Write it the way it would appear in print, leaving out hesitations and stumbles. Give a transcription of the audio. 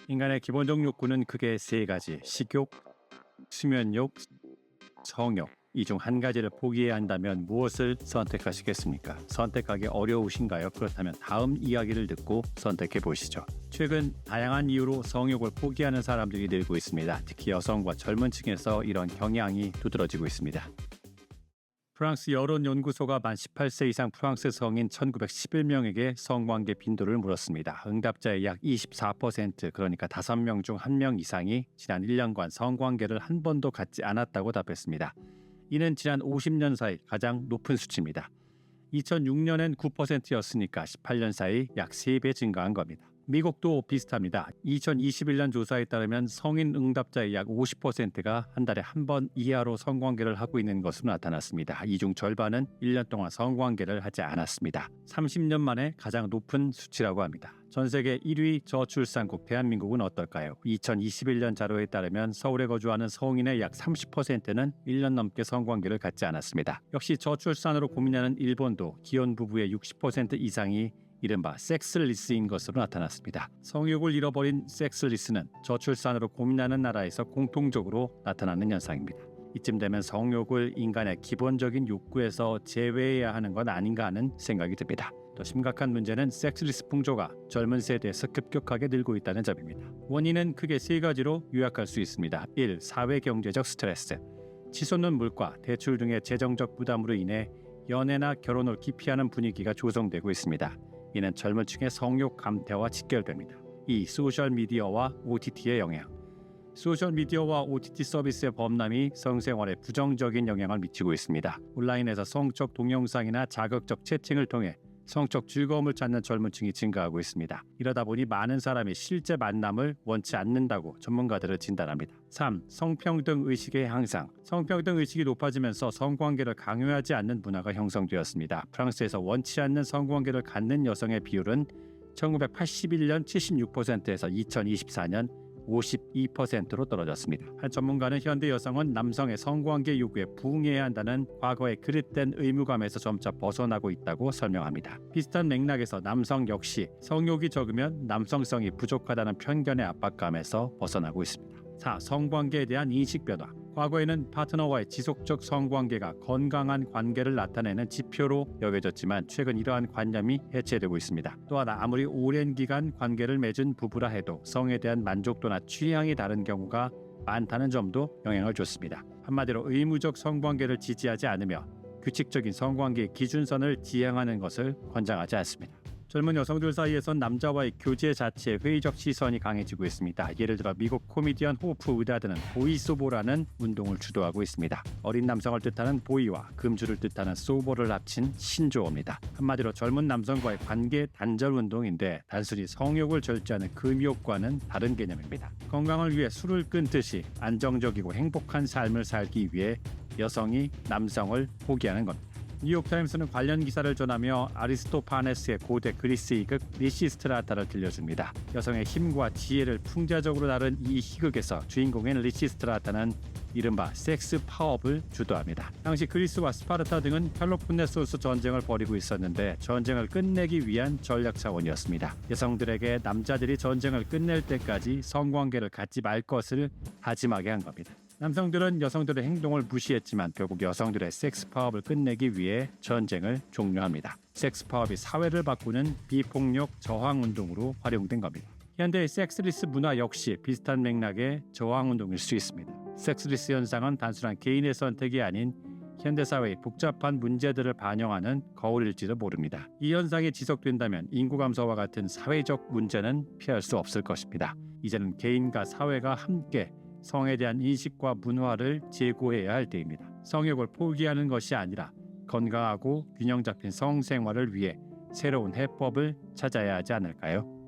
인간의 기본적 욕구는 크게 세 가지: 식욕, 수면욕, 성욕. 이 중 한 가지를 포기해야 한다면 무엇을 선택하시겠습니까? 선택하기 어려우신가요? 그렇다면 다음 이야기를 듣고 선택해 보시죠. 최근 다양한 이유로 성욕을 포기하는 사람들이 늘고 있습니다. 특히 여성과 젊은 층에서 이런 경향이 두드러지고 있습니다. 프랑스 여론연구소가 만 18세 이상 프랑스 성인 1911명에게 성관계 빈도를 물었습니다. 응답자의 약 24%, 그러니까 5명 중 1명 이상이 지난 1년간 성관계를 한 번도 갖지 않았다고 답했습니다. 이는 지난 50년 사이 가장 높은 수치입니다. 2006년엔 9%였으니까 18년 사이 약 3배 증가한 겁니다. 미국도 비슷합니다. 2021년 조사에 따르면 성인 응답자의 약 50%가 한 달에 한 번 이하로 성관계를 하고 있는 것으로 나타났습니다. 이 중 절반은 1년 동안 성관계를 하지 않았습니다. 30년 만에 가장 높은 수치라고 합니다. 전 세계 1위 저출산국 대한민국은 어떨까요? 2021년 자료에 따르면 서울에 거주하는 성인의 약 30%는 1년 넘게 성관계를 갖지 않았습니다. 역시 저출산으로 고민하는 일본도 기혼 부부의 60% 이상이 이른바 섹스리스인 것으로 나타났습니다. 성욕을 잃어버린 섹스리스는 저출산으로 고민하는 나라에서 공통적으로 나타나는 현상입니다. 이쯤 되면 성욕을 인간의 기본적인 욕구에서 제외해야 하는 건 아닌가 하는 생각이 듭니다. 더 심각한 문제는 섹스리스 풍조가 젊은 세대에서 급격하게 늘고 있다는 점입니다. 원인은 크게 세 가지로 요약할 수 있습니다. 1. 사회경제적 스트레스. 치솟는 물가, 대출 등의 재정적 부담으로 인해 연애나 결혼을 기피하는 분위기가 조성되고 있습니다. 이는 젊은 층의 성욕 감퇴와 직결됩니다. 2. 소셜미디어와 OTT의 영향. 소셜미디어와 OTT 서비스의 범람이 성생활에 부정적인 영향을 미치고 있습니다. 온라인에서 성적 동영상이나 자극적 채팅을 통해 성적 즐거움을 찾는 젊은 층이 증가하고 있습니다. 이러다 보니 많은 사람이 실제 만남을 원치 않는다고 전문가들은 진단합니다. 3. 성평등 의식의 향상. 성평등 의식이 높아지면서 성관계를 강요하지 않는 문화가 형성되었습니다. 프랑스에서 원치 않는 성관계를 갖는 여성의 비율은 1981년 76%에서 2024년 52%로 떨어졌습니다. 한 전문가는 현대 여성은 남성의 성관계 요구에 부응해야 한다는 과거의 그릇된 의무감에서 점차 벗어나고 있다고 설명합니다. 비슷한 맥락에서 남성 역시 성욕이 적으면 남성성이 부족하다는 편견의 압박감에서 벗어나고 있습니다. 4. 성관계에 대한 인식 변화. 과거에는 파트너와의 지속적 성관계가 건강한 관계를 나타내는 지표로 여겨졌지만 최근 이러한 관념이 해체되고 있습니다. 또 하나, 아무리 오랜 기간 관계를 맺은 부부라 해도 성에 대한 만족도나 취향이 다른 경우가 많다는 점도 영향을 줬습니다. 한마디로 의무적 성관계를 지지하지 않으며 규칙적인 성관계의 기준선을 지향하는 것을 권장하지 않습니다. 젊은 여성들 사이에선 남자와의 교제 자체에 회의적 시선이 강해지고 있습니다. 예를 들어 미국 코미디언 호프 우다드는 보이소보라는 운동을 주도하고 있습니다. 어린 남성을 뜻하는 보이와 금주를 뜻하는 소보를 합친 신조어입니다. 한마디로 젊은 남성과의 관계 단절 운동인데 단순히 성욕을 절제하는 금욕과는 다른 개념입니다. 건강을 위해 술을 끊듯이 안정적이고 행복한 삶을 살기 위해 여성이 남성을 포기하는 겁니다. 뉴욕타임스는 관련 기사를 전하며 아리스토파네스의 고대 그리스 희극 리시스트라타를 들려줍니다. 여성의 힘과 지혜를 풍자적으로 다룬 이 희극에서 주인공인 리시스트라타는 이른바 섹스 파업을 주도합니다. 당시 그리스와 스파르타 등은 펠로폰네소스 전쟁을 벌이고 있었는데 전쟁을 끝내기 위한 전략 차원이었습니다. 여성들에게 남자들이 전쟁을 끝낼 때까지 성관계를 갖지 말 것을 다짐하게 한 겁니다. 남성들은 여성들의 행동을 무시했지만 결국 여성들의 섹스 파업을 끝내기 위해 전쟁을 종료합니다. 섹스 파업이 사회를 바꾸는 비폭력 저항 운동으로 활용된 겁니다. 현대의 섹스리스 문화 역시 비슷한 맥락의 저항 운동일 수 있습니다. 섹스리스 현상은 단순한 개인의 선택이 아닌 현대사회의 복잡한 문제들을 반영하는 거울일지도 모릅니다. 이 현상이 지속된다면 인구 감소와 같은 사회적 문제는 피할 수 없을 것입니다. 이제는 개인과 사회가 함께 성에 대한 인식과 문화를 제고해야 할 때입니다. 성욕을 포기하는 것이 아니라 건강하고 균형 잡힌 성생활을 위해 새로운 해법을 찾아야 하지 않을까요?